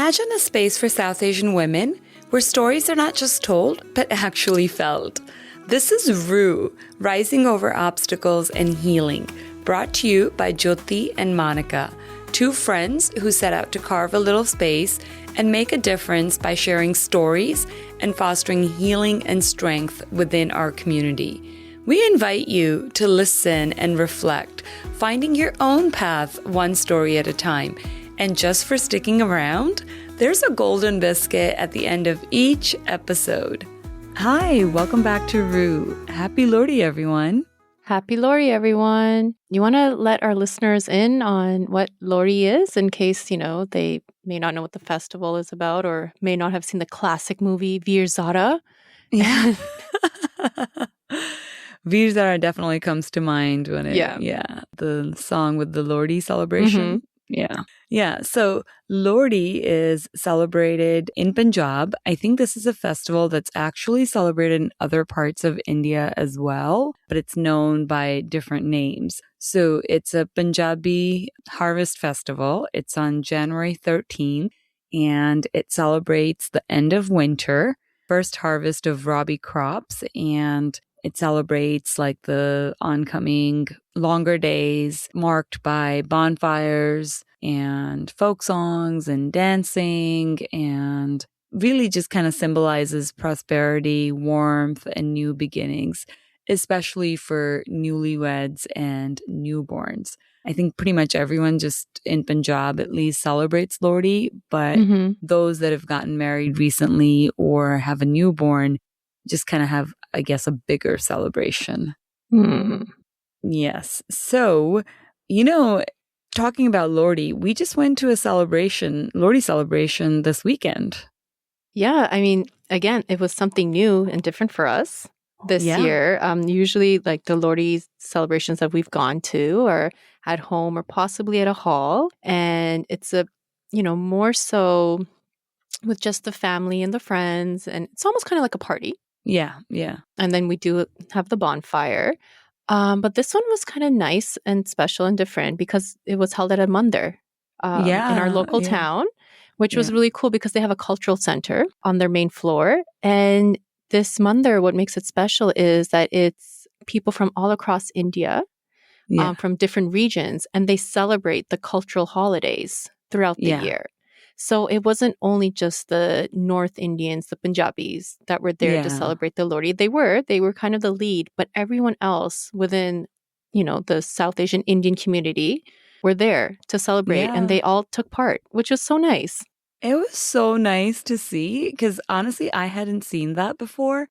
Imagine a space for South Asian women where stories are not just told, but actually felt. This is Rue, Rising Over Obstacles and Healing, brought to you by Jyoti and Monica, two friends who set out to carve a little space and make a difference by sharing stories and fostering healing and strength within our community. We invite you to listen and reflect, finding your own path one story at a time. And just for sticking around, there's a golden biscuit at the end of each episode. Hi, welcome back to Rue. Happy Lohri, everyone. Happy Lohri, everyone. You want to let our listeners in on what Lohri is in case, they may not know what the festival is about or may not have seen the classic movie Veer Zara? Yeah. Veer Zara definitely comes to mind when the song with the Lohri celebration. Mm-hmm. Yeah. So Lohri is celebrated in Punjab. I think this is a festival that's actually celebrated in other parts of India as well, but it's known by different names. So it's a Punjabi harvest festival. It's on January 13th, and it celebrates the end of winter, first harvest of rabi crops, and it celebrates like the oncoming longer days marked by bonfires and folk songs and dancing, and really just kind of symbolizes prosperity, warmth, and new beginnings, especially for newlyweds and newborns. I think pretty much everyone just in Punjab at least celebrates Lohri, but those that have gotten married recently or have a newborn just kind of have, I guess, a bigger celebration. Yes. So, talking about Lohri, we just went to a Lohri celebration this weekend. Yeah. I mean, again, it was something new and different for us this year. Usually like the Lohri celebrations that we've gone to are at home or possibly at a hall. And it's more so with just the family and the friends. And it's almost kind of like a party. Yeah. And then we do have the bonfire. But this one was kind of nice and special and different because it was held at a mandir in our local town, which was really cool because they have a cultural center on their main floor. And this mandir, what makes it special is that it's people from all across India, from different regions, and they celebrate the cultural holidays throughout the year. So it wasn't only just the North Indians, the Punjabis that were there to celebrate the Lohri. They were kind of the lead, but everyone else within, the South Asian Indian community were there to celebrate, and they all took part, which was so nice. It was so nice to see because honestly, I hadn't seen that before.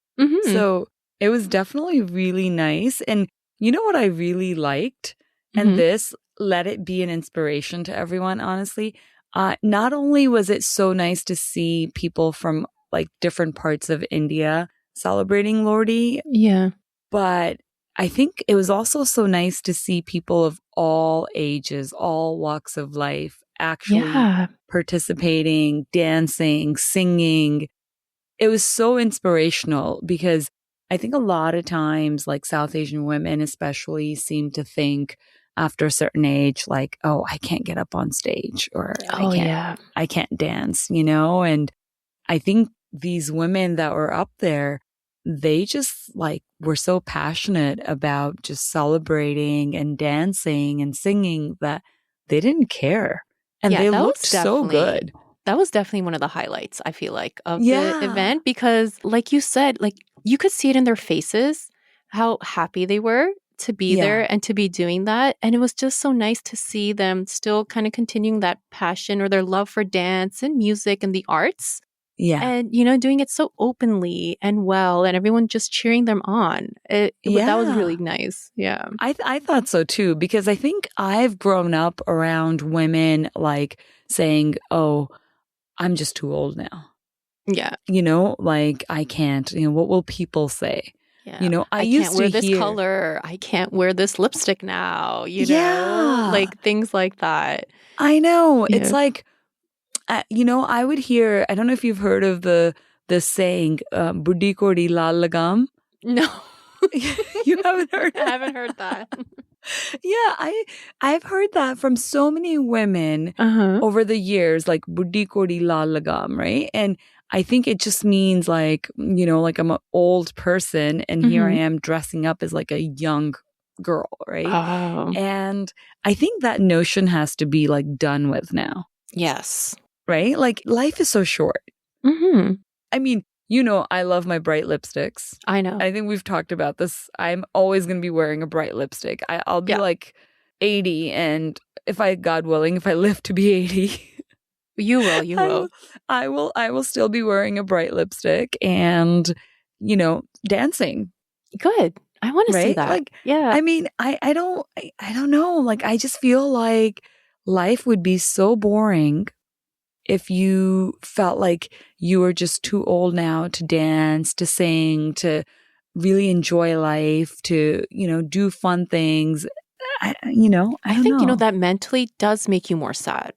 So it was definitely really nice. And you know what I really liked? And this let it be an inspiration to everyone, honestly. Not only was it so nice to see people from like different parts of India celebrating Lohri, but I think it was also so nice to see people of all ages, all walks of life actually participating, dancing, singing. It was so inspirational because I think a lot of times like South Asian women especially seem to think after a certain age, like, oh, I can't get up on stage or I can't dance, And I think these women that were up there, they just like were so passionate about just celebrating and dancing and singing that they didn't care. And they looked so good. That was definitely one of the highlights, I feel like, of the event because like you said, like you could see it in their faces, how happy they were to be there and to be doing that. And it was just so nice to see them still kind of continuing that passion or their love for dance and music and the arts. Yeah. And, doing it so openly and well and everyone just cheering them on. That was really nice. Yeah. I thought so too, because I think I've grown up around women like saying, oh, I'm just too old now. Yeah. Like I can't, what will people say? Yeah. I can't wear this color. I can't wear this lipstick now, like things like that. I know. Yeah. It's like, I would hear, I don't know if you've heard of the saying, Buddi Kodi Lal Lagam. No. You haven't heard I haven't heard that. Yeah, I've heard that from so many women over the years, like Buddi Kodi Lal Lagam, right? And I think it just means like, like I'm an old person and here I am dressing up as like a young girl, right? Oh. And I think that notion has to be like done with now. Yes. Right? Like life is so short. I mean, I love my bright lipsticks. I know. I think we've talked about this. I'm always going to be wearing a bright lipstick. I'll be like 80, and God willing, if I live to be 80, you will. I will still be wearing a bright lipstick and, dancing. Good. I want to see that. Like, yeah. I mean, I don't know. Like, I just feel like life would be so boring if you felt like you were just too old now to dance, to sing, to really enjoy life, to, do fun things. I think, know. That mentally does make you more sad,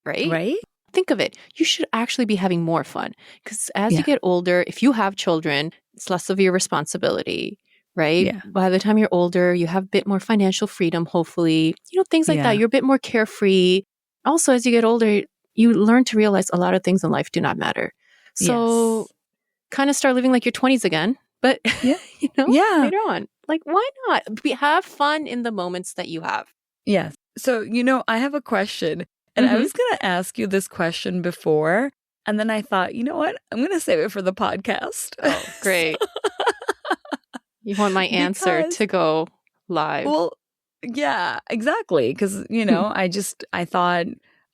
right? Right? Think of it. You should actually be having more fun because as you get older, if you have children, it's less of your responsibility, right? Yeah. By the time you're older, you have a bit more financial freedom, hopefully, things like that. You're a bit more carefree. Also, as you get older, you learn to realize a lot of things in life do not matter. So kind of start living like your 20s again, but later on. Like, why not? Have fun in the moments that you have. Yes. So, I have a question. And I was going to ask you this question before. And then I thought, you know what? I'm going to save it for the podcast. Oh, great. You want my answer to go live. Well, yeah, exactly. Because, I thought,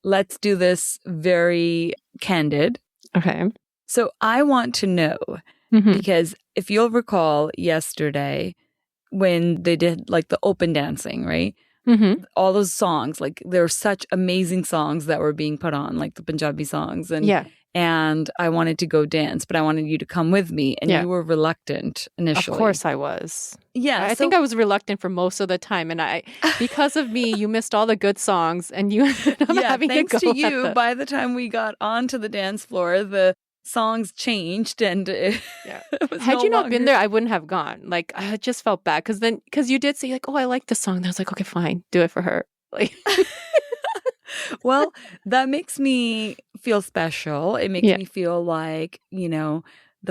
let's do this very candid. Okay. So I want to know, because if you'll recall yesterday when they did like the open dancing, right? All those songs, like there were such amazing songs that were being put on, like the Punjabi songs. And I wanted to go dance, but I wanted you to come with me. And you were reluctant initially. Of course I was. Yeah. I think I was reluctant for most of the time. And because of me, you missed all the good songs and you ended up having thanks to go to you, by the time we got onto the dance floor, the songs changed and it was had you not been there, I wouldn't have gone. Like, I just felt bad because you did say like, oh, I like the song. And I was like, okay, fine, do it for her. Like, well, that makes me feel special. It makes me feel like, the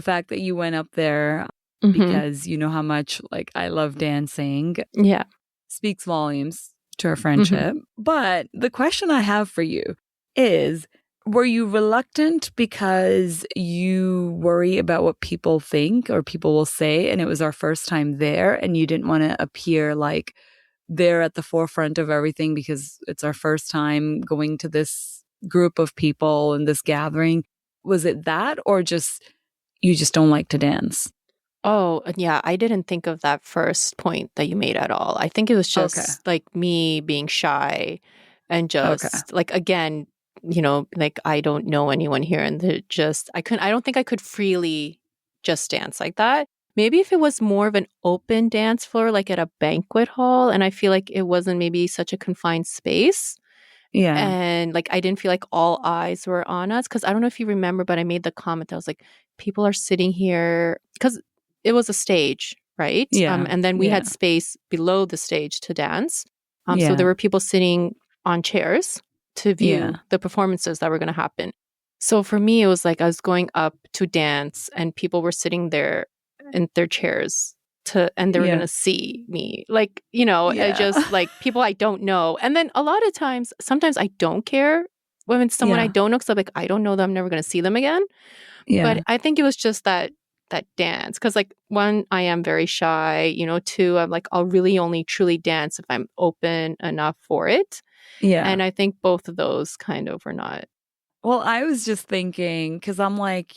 fact that you went up there because you know how much like I love dancing. Yeah. Speaks volumes to our friendship. But the question I have for you is, were you reluctant because you worry about what people think or people will say, and it was our first time there and you didn't want to appear like they're at the forefront of everything because it's our first time going to this group of people and this gathering? Was it that, or you just don't like to dance? Oh, yeah. I didn't think of that first point that you made at all. I think it was just like me being shy and just like, again, like I don't know anyone here and I don't think I could freely just dance like that. Maybe if it was more of an open dance floor, like at a banquet hall, and I feel like it wasn't maybe such a confined space. Yeah. And like, I didn't feel like all eyes were on us. Cause I don't know if you remember, but I made the comment. I was like, people are sitting here because it was a stage, right? Yeah. And then we had space below the stage to dance. So there were people sitting on chairs to view the performances that were going to happen. So for me, it was like I was going up to dance and people were sitting there in their chairs and they were going to see me. Like, just like people I don't know. And then a lot of times, sometimes I don't care when it's someone I don't know because I'm like, I don't know them. I'm never going to see them again. Yeah. But I think it was just that dance. Because like, one, I am very shy. Two, I'm like, I'll really only truly dance if I'm open enough for it. Yeah. And I think both of those kind of were not. Well, I was just thinking, because I'm like,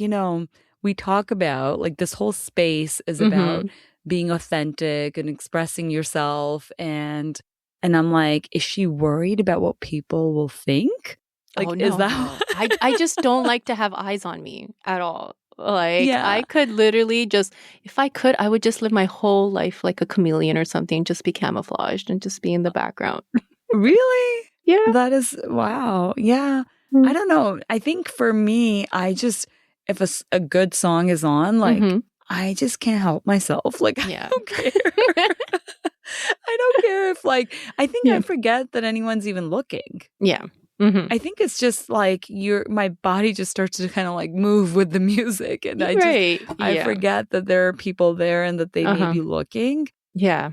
we talk about like this whole space is about being authentic and expressing yourself. And I'm like, is she worried about what people will think? Like, oh, no, is that I just don't like to have eyes on me at all. Like, I could literally if I could, I would just live my whole life like a chameleon or something, just be camouflaged and just be in the background. Really? Yeah. That is, wow. Yeah. I don't know. I think for me, if a good song is on, like, I just can't help myself. Like, I don't care. I don't care if like, I think I forget that anyone's even looking. Yeah. Mm-hmm. I think it's just like my body just starts to kind of like move with the music. And I forget that there are people there and that they may be looking. Yeah.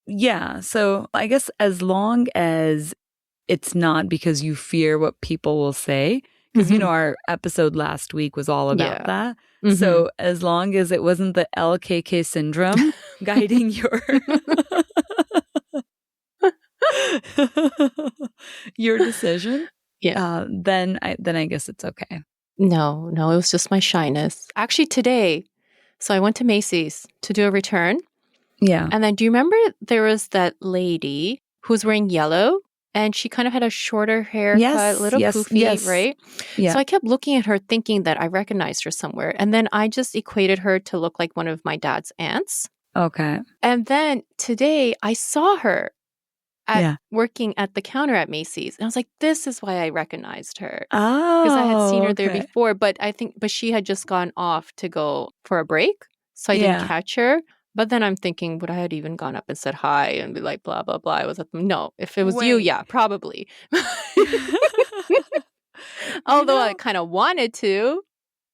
Yeah. So I guess as long as it's not because you fear what people will say, because, our episode last week was all about that. Mm-hmm. So as long as it wasn't the LKK syndrome guiding your decision, then I guess it's okay. No, it was just my shyness. Actually, today, so I went to Macy's to do a return. Yeah. And then do you remember there was that lady who's wearing yellow? And she kind of had a shorter haircut, a little poofy, right? Yeah. So I kept looking at her thinking that I recognized her somewhere. And then I just equated her to look like one of my dad's aunts. Okay. And then today I saw her working at the counter at Macy's. And I was like, this is why I recognized her. Oh, because I had seen her there before. But she had just gone off to go for a break. So I didn't catch her. But then I'm thinking, would I have even gone up and said hi and be like, blah, blah, blah. I was like, no, if it was you, yeah, probably. Although I kind of wanted to.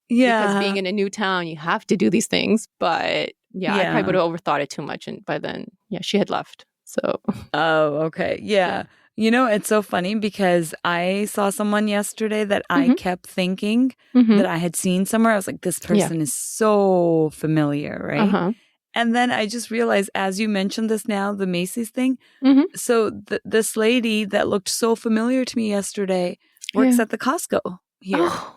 Yeah. Because being in a new town, you have to do these things. But I probably would have overthought it too much. And by then, she had left. So. Oh, okay. Yeah. It's so funny because I saw someone yesterday that I kept thinking that I had seen somewhere. I was like, this person is so familiar, right? Uh-huh. And then I just realized, as you mentioned this now, the Macy's thing. Mm-hmm. So this lady that looked so familiar to me yesterday works at the Costco here. Oh.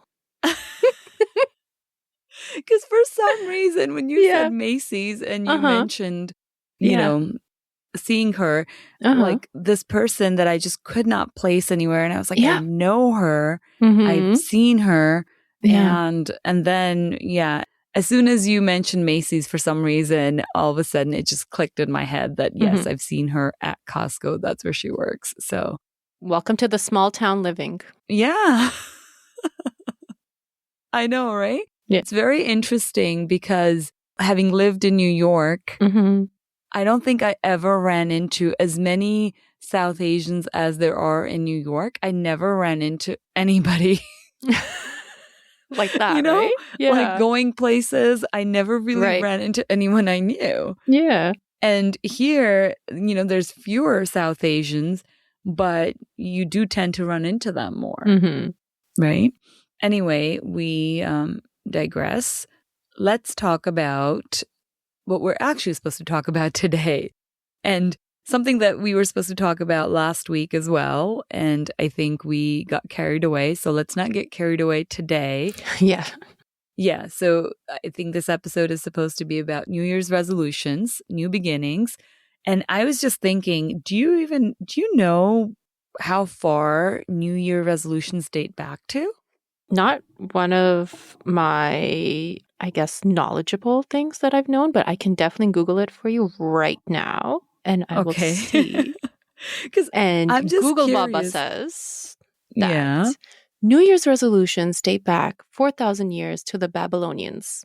Because for some reason, when you said Macy's and you mentioned, seeing her, like this person that I just could not place anywhere. And I was like, I know her. Mm-hmm. I've seen her. Yeah. And then, as soon as you mentioned Macy's, for some reason, all of a sudden it just clicked in my head that, yes, I've seen her at Costco. That's where she works. So welcome to the small town living. Yeah. I know, right? Yeah. It's very interesting because having lived in New York, I don't think I ever ran into as many South Asians as there are in New York. I never ran into anybody like that, right? Yeah. Like going places, I never really ran into anyone I knew. Yeah. And here, there's fewer South Asians, but you do tend to run into them more. Mm-hmm. Right? Anyway, we digress. Let's talk about what we're actually supposed to talk about today. And something that we were supposed to talk about last week as well. And I think we got carried away. So let's not get carried away today. Yeah. Yeah. So I think this episode is supposed to be about New Year's resolutions, new beginnings. And I was just thinking, do you know how far New Year resolutions date back to? Not one of my, I guess, knowledgeable things that I've known, but I can definitely Google it for you right now. And I will see. And I'm just Google curious. Baba says that New Year's resolutions date back 4,000 years to the Babylonians.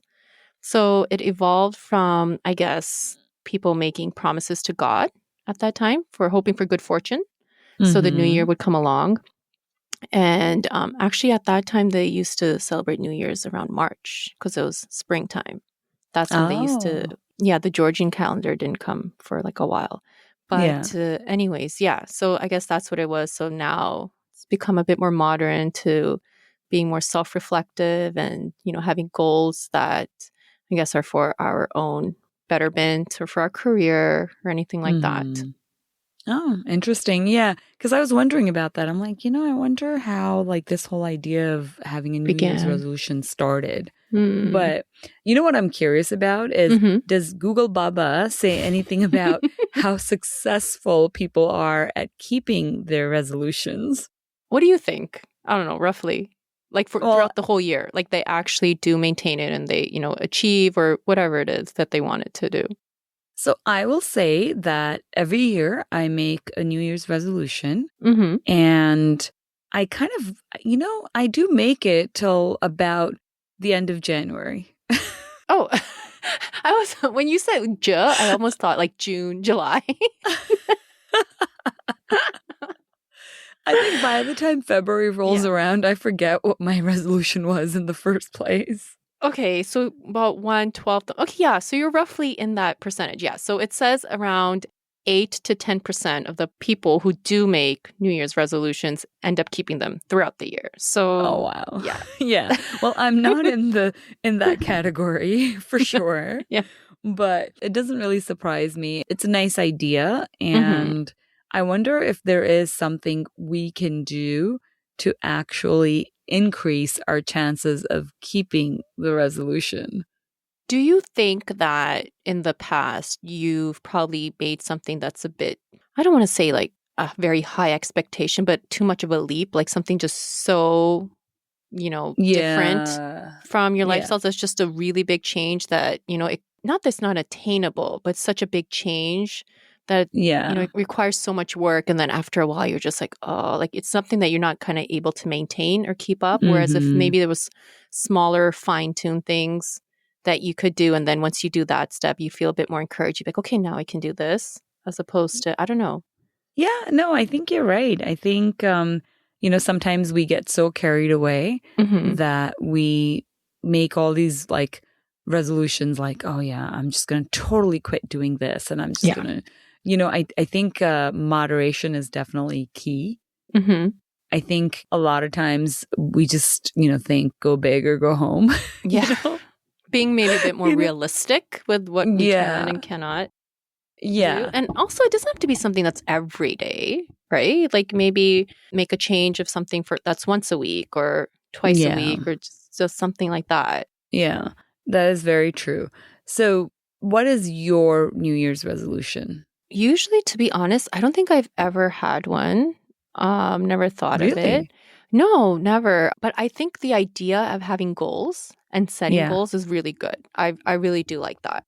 So it evolved from, I guess, people making promises to God at that time for hoping for good fortune. Mm-hmm. So the new year would come along. And actually at that time, they used to celebrate New Year's around March because it was springtime. That's when they used to, the Georgian calendar didn't come for like a while. But anyways, so I guess that's what it was. So now it's become a bit more modern to being more self-reflective and, having goals that I guess are for our own betterment or for our career or anything like that. Oh, interesting. Yeah. Because I was wondering about that. I'm like, I wonder how like this whole idea of having a New Year's resolution started. But what I'm curious about is, does Google Baba say anything about how successful people are at keeping their resolutions? What do you think? I don't know, roughly. Like throughout the whole year, like they actually do maintain it and they, achieve or whatever it is that they wanted to do. So I will say that every year I make a New Year's resolution and I kind of, I do make it till about the end of January. Oh, when you said I almost thought like June, July. I think by the time February rolls around, I forget what my resolution was in the first place. Okay, so about 1/12. Okay, yeah, so you're roughly in that percentage. Yeah, so it says around 8 to 10% of the people who do make New Year's resolutions end up keeping them throughout the year. So, oh wow, yeah, yeah. Well, I'm not in that category for sure. Yeah, but it doesn't really surprise me. It's a nice idea, mm-hmm. and I wonder if there is something we can do to actually increase our chances of keeping the resolution. Do you think that in the past you've probably made something that's a bit, I don't want to say like a very high expectation, but too much of a leap, like something just so, different from your lifestyles? That's just a really big change that, not that's not attainable, but such a big change that, it requires so much work. And then after a while, you're just like, oh, like it's something that you're not kind of able to maintain or keep up. Whereas if maybe there was smaller, fine-tuned things that you could do. And then once you do that step, you feel a bit more encouraged. You're like, okay, now I can do this, as opposed to, I don't know. Yeah, no, I think you're right. I think, sometimes we get so carried away that we make all these like resolutions like, oh yeah, I'm just going to totally quit doing this. And I'm just going to, I think moderation is definitely key. I think a lot of times we just, think go big or go home. Yeah. Being maybe a bit more realistic with what we can and cannot do. And also, it doesn't have to be something that's every day, right? Like maybe make a change of something that's once a week or twice a week or just something like that. Yeah, that is very true. So what is your New Year's resolution? Usually, to be honest, I don't think I've ever had one. Never thought of it. No, never. But I think the idea of having goals and setting goals is really good. I really do like that.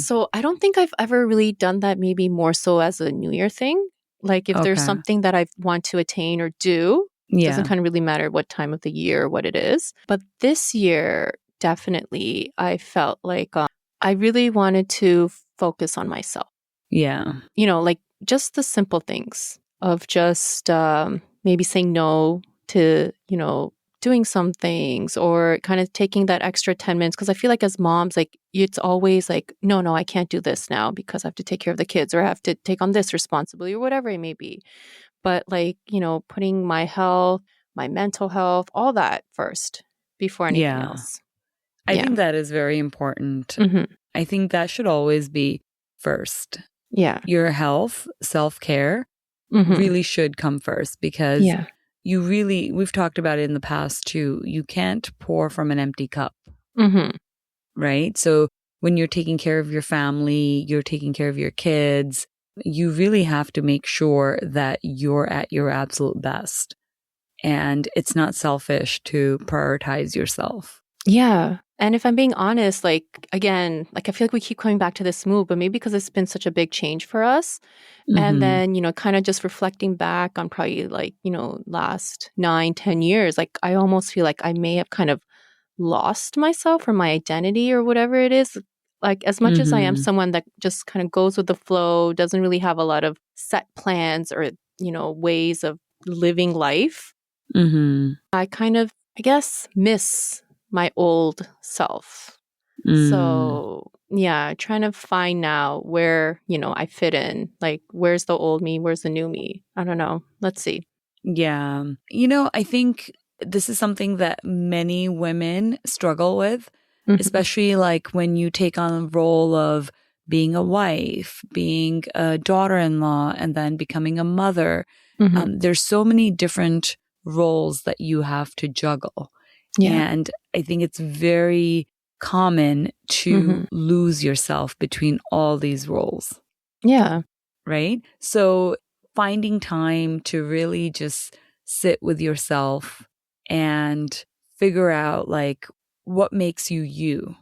So I don't think I've ever really done that, maybe more so as a New Year thing. Like if there's something that I want to attain or do, it doesn't kind of really matter what time of the year or what it is. But this year, definitely, I felt like I really wanted to focus on myself. Yeah. Like just the simple things of just maybe saying no to, doing some things or kind of taking that extra 10 minutes. Because I feel like as moms, like it's always like, no, I can't do this now because I have to take care of the kids or I have to take on this responsibility or whatever it may be. But like, putting my health, my mental health, all that first before anything else. I think that is very important. I think that should always be first. Yeah. Your health, self-care really should come first because we've talked about it in the past too, you can't pour from an empty cup, right? So when you're taking care of your family, you're taking care of your kids, you really have to make sure that you're at your absolute best. And it's not selfish to prioritize yourself. Yeah. And if I'm being honest, like, again, like I feel like we keep coming back to this move, but maybe because it's been such a big change for us. And then, kind of just reflecting back on probably like, last 9-10 years, like I almost feel like I may have kind of lost myself or my identity or whatever it is. Like as much as I am someone that just kind of goes with the flow, doesn't really have a lot of set plans or, ways of living life. I kind of, I guess, miss my old self. So yeah, trying to find now where, I fit in. Like, where's the old me? Where's the new me? I don't know. Let's see. Yeah. I think this is something that many women struggle with, especially like when you take on the role of being a wife, being a daughter-in-law, and then becoming a mother. There's so many different roles that you have to juggle. And I think it's very common to lose yourself between all these roles. Yeah. Right? So finding time to really just sit with yourself and figure out like what makes you you,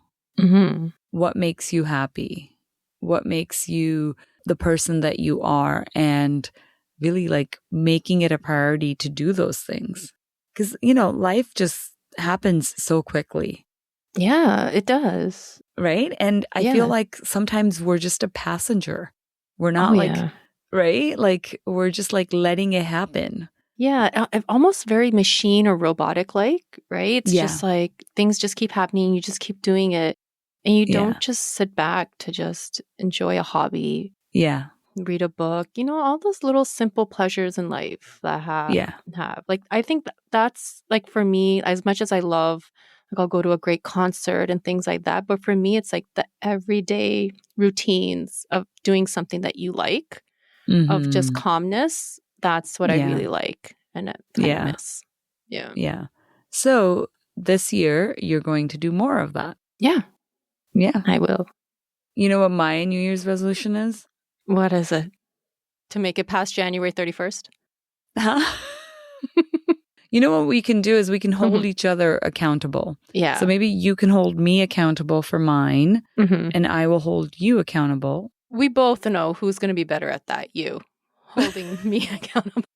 what makes you happy, what makes you the person that you are, and really like making it a priority to do those things. Because, life just happens so quickly. Yeah, it does. Right? And I feel like sometimes we're just a passenger. We're not right? Like we're just like letting it happen. Yeah, almost very machine or robotic like, right? It's just like things just keep happening, you just keep doing it, and you don't just sit back to just enjoy a hobby. Yeah. Read a book, all those little simple pleasures in life that have. Like I think that's like for me, as much as I love, like I'll go to a great concert and things like that, but for me it's like the everyday routines of doing something that you like, of just calmness. That's what I really like and I kind of miss. Yeah. Yeah. So this year you're going to do more of that. Yeah. Yeah. I will. You know what my New Year's resolution is? What is it? To make it past January 31st? Huh? You know what we can do is we can hold each other accountable. Yeah. So maybe you can hold me accountable for mine and I will hold you accountable. We both know who's going to be better at that. You holding me accountable.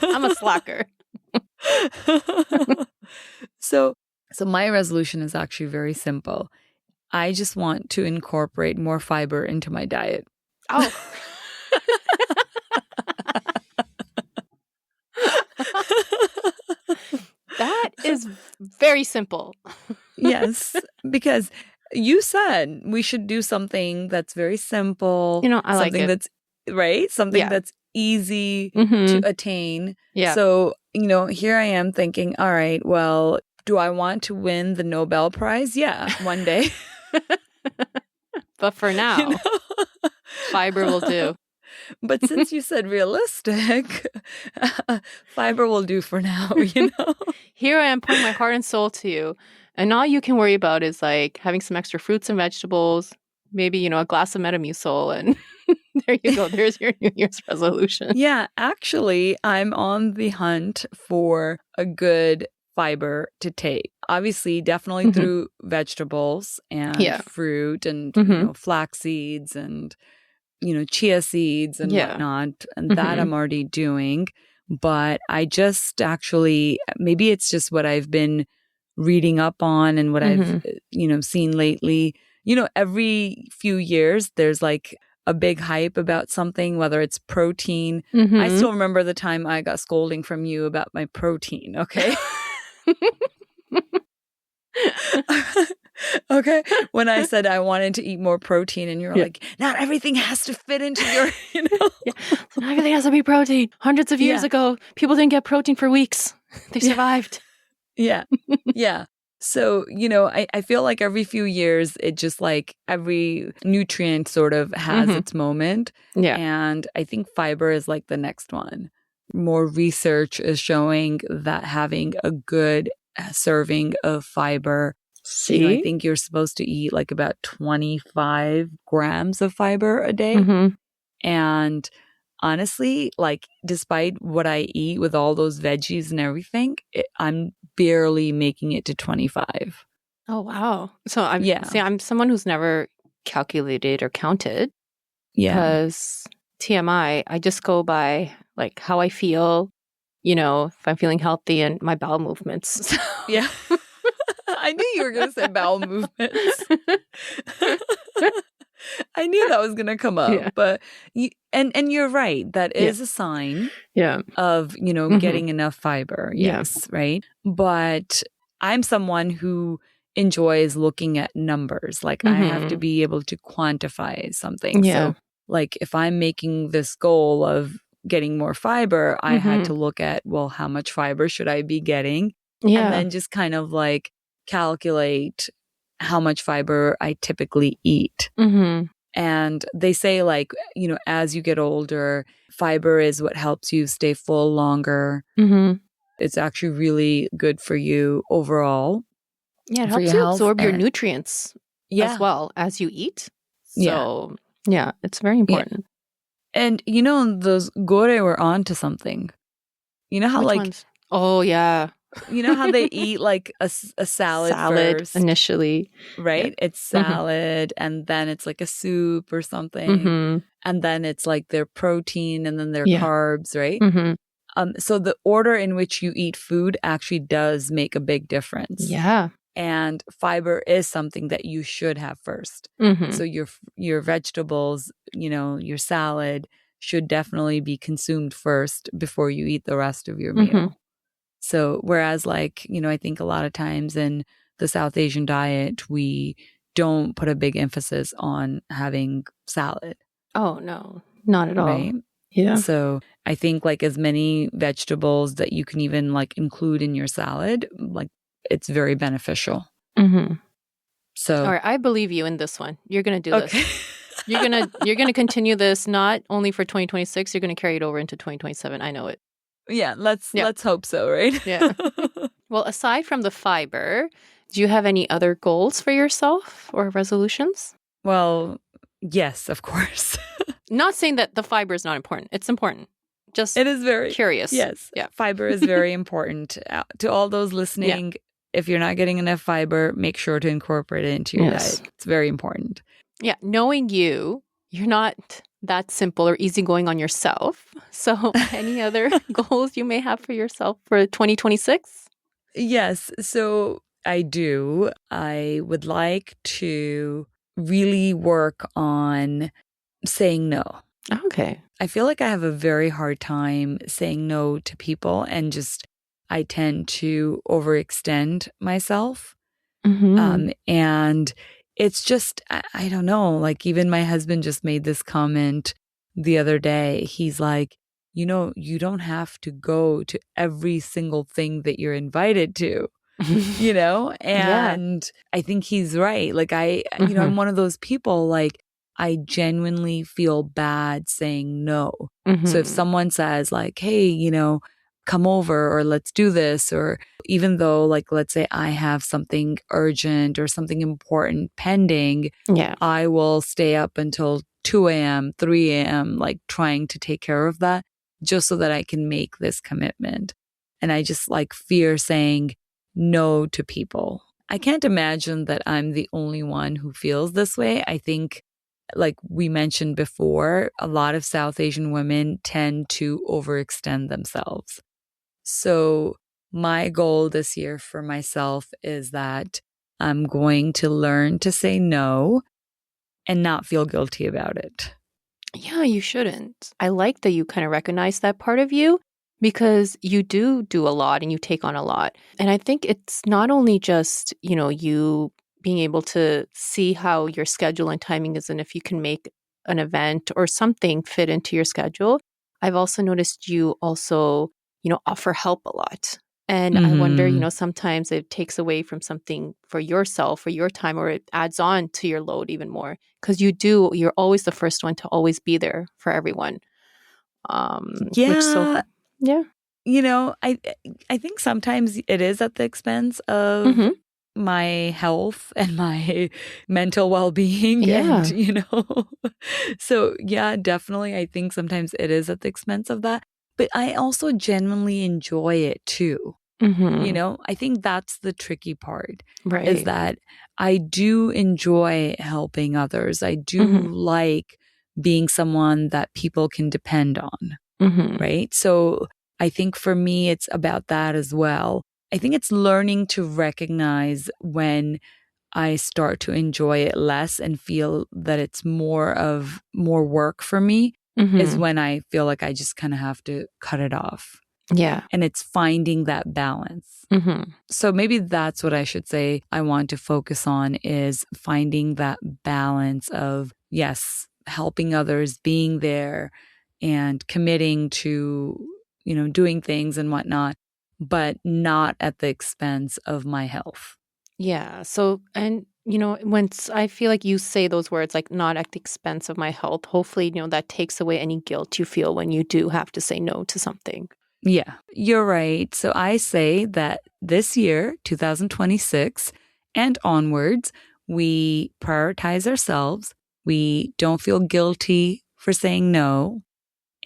I'm a slacker. So my resolution is actually very simple. I just want to incorporate more fiber into my diet. Oh. That is very simple. Yes, because you said we should do something that's very simple. I like it. That's right. Something that's easy to attain. Yeah. So, here I am thinking, all right, well, do I want to win the Nobel Prize? Yeah, one day. But for now, fiber will do. But since you said realistic, fiber will do for now, Here I am pouring my heart and soul to you. And all you can worry about is like having some extra fruits and vegetables, maybe, a glass of Metamucil. And there you go. There's your New Year's resolution. Yeah, actually, I'm on the hunt for a good fiber to take. Obviously, definitely through vegetables and fruit and flax seeds and chia seeds and whatnot. And that I'm already doing. But I just actually, maybe it's just what I've been reading up on and what I've, seen lately. Every few years, there's like a big hype about something, whether it's protein. I still remember the time I got scolding from you about my protein. Okay. Okay. When I said I wanted to eat more protein and you're like, not everything has to fit into your, So not everything has to be protein. Hundreds of years ago, people didn't get protein for weeks. They survived. Yeah. So, I feel like every few years, it just like every nutrient sort of has its moment. Yeah. And I think fiber is like the next one. More research is showing that having a good serving of fiber, I think you're supposed to eat like about 25 grams of fiber a day. And honestly, like despite what I eat with all those veggies and everything, I'm barely making it to 25. Oh, wow. So I'm someone who's never calculated or counted. Yeah. Because TMI, I just go by like how I feel, if I'm feeling healthy and my bowel movements. So. Yeah. I knew you were going to say bowel movements. I knew that was going to come up, but and you're right. That is a sign of, getting enough fiber. Yes. Right. But I'm someone who enjoys looking at numbers. Like I have to be able to quantify something. Yeah. So like if I'm making this goal of getting more fiber, I had to look at, well, how much fiber should I be getting? Yeah. And then just kind of like calculate how much fiber I typically eat. And they say like, as you get older, fiber is what helps you stay full longer. It's actually really good for you overall. Yeah, it helps you absorb your nutrients as well as you eat. So, it's very important. Yeah. And, those gore were onto something. You know how Which like... ones? Oh, yeah. You know how they eat like a salad first? Initially. Right? Yeah. It's salad and then it's like a soup or something. And then it's like their protein and then their carbs, right? So the order in which you eat food actually does make a big difference. Yeah. And fiber is something that you should have first. So your vegetables, your salad, should definitely be consumed first before you eat the rest of your meal. So whereas like, I think a lot of times in the South Asian diet, we don't put a big emphasis on having salad. Oh, no, not at all. Right? Yeah. So I think like as many vegetables that you can even like include in your salad, like it's very beneficial. So all right, I believe you in this one. You're going to do this. You're going to continue this not only for 2026, you're going to carry it over into 2027. I know it. Yeah, let's hope so, right? Yeah. Well, aside from the fiber, do you have any other goals for yourself or resolutions? Well, yes, of course. Not saying that the fiber is not important. It's important. Just it is very curious. Yes. Yeah. Fiber is very important. To all those listening, if you're not getting enough fiber, make sure to incorporate it into your diet. It's very important. Yeah. Knowing you're not that simple or easygoing on yourself. So any other goals you may have for yourself for 2026? Yes. So I do. I would like to really work on saying no. Okay. I feel like I have a very hard time saying no to people, and just I tend to overextend myself. And it's just, I don't know, like even my husband just made this comment the other day. He's like, you don't have to go to every single thing that you're invited to, and I think he's right. Like I'm one of those people, like I genuinely feel bad saying no. So if someone says like, hey, come over or let's do this, or even though like, let's say I have something urgent or something important pending, I will stay up until 2 a.m., 3 a.m., like trying to take care of that just so that I can make this commitment. And I just like fear saying no to people. I can't imagine that I'm the only one who feels this way. I think, like we mentioned before, a lot of South Asian women tend to overextend themselves. So my goal this year for myself is that I'm going to learn to say no and not feel guilty about it. Yeah, you shouldn't. I like that you kind of recognize that part of you, because you do a lot and you take on a lot. And I think it's not only just, you being able to see how your schedule and timing is, and if you can make an event or something fit into your schedule. I've also noticed you also, offer help a lot. And I wonder, sometimes it takes away from something for yourself or your time, or it adds on to your load even more, because you're always the first one to always be there for everyone. Yeah. I think sometimes it is at the expense of my health and my mental well-being. Yeah. And, so yeah, definitely. I think sometimes it is at the expense of that. But I also genuinely enjoy it too. I think that's the tricky part, right? Is that I do enjoy helping others. I do like being someone that people can depend on, right? So I think for me, it's about that as well. I think it's learning to recognize when I start to enjoy it less and feel that it's more work for me, is when I feel like I just kind of have to cut it off. Yeah. And it's finding that balance. So maybe that's what I should say I want to focus on, is finding that balance of, yes, helping others, being there and committing to, doing things and whatnot, but not at the expense of my health. Yeah. So, and, once I feel like you say those words, like not at the expense of my health, hopefully, that takes away any guilt you feel when you do have to say no to something. Yeah, you're right. So I say that this year, 2026 and onwards, we prioritize ourselves. We don't feel guilty for saying no.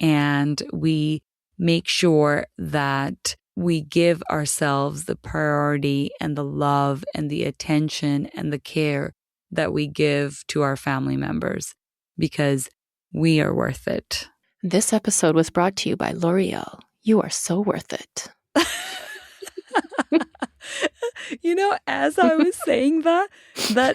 And we make sure that we give ourselves the priority and the love and the attention and the care that we give to our family members, because we are worth it. This episode was brought to you by L'Oreal. You are so worth it. As I was saying that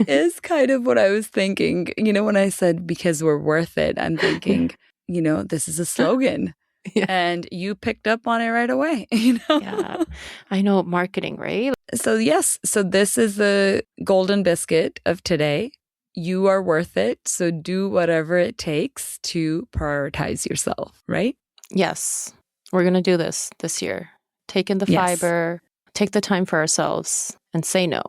is kind of what I was thinking. When I said because we're worth it, I'm thinking, this is a slogan. Yeah. And you picked up on it right away. Yeah, I know, marketing, right? So yes, so this is the golden biscuit of today. You are worth it. So do whatever it takes to prioritize yourself, right? Yes, we're going to do this year. Take in the fiber, take the time for ourselves, and say no.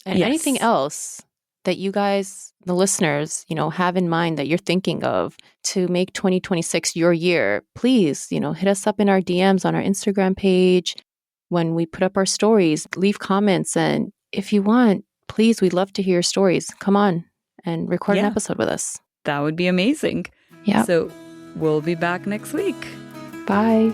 And anything else that you guys, the listeners, have in mind that you're thinking of to make 2026 your year, please, hit us up in our DMs on our Instagram page. When we put up our stories, leave comments. And if you want, please, we'd love to hear your stories. Come on and record an episode with us. That would be amazing. Yeah. So we'll be back next week. Bye.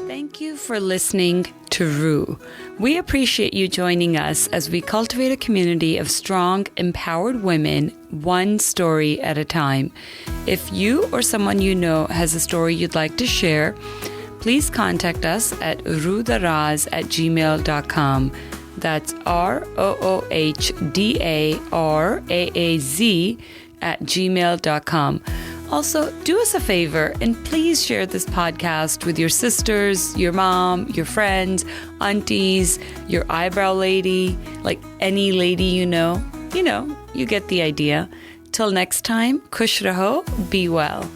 Thank you for listening to Rue. We appreciate you joining us as we cultivate a community of strong, empowered women, one story at a time. If you or someone you know has a story you'd like to share, please contact us at roodaraz@gmail.com. That's ROOHDARAAZ@gmail.com. Also, do us a favor and please share this podcast with your sisters, your mom, your friends, aunties, your eyebrow lady, like any lady you know. You get the idea. Till next time, Kush raho, be well.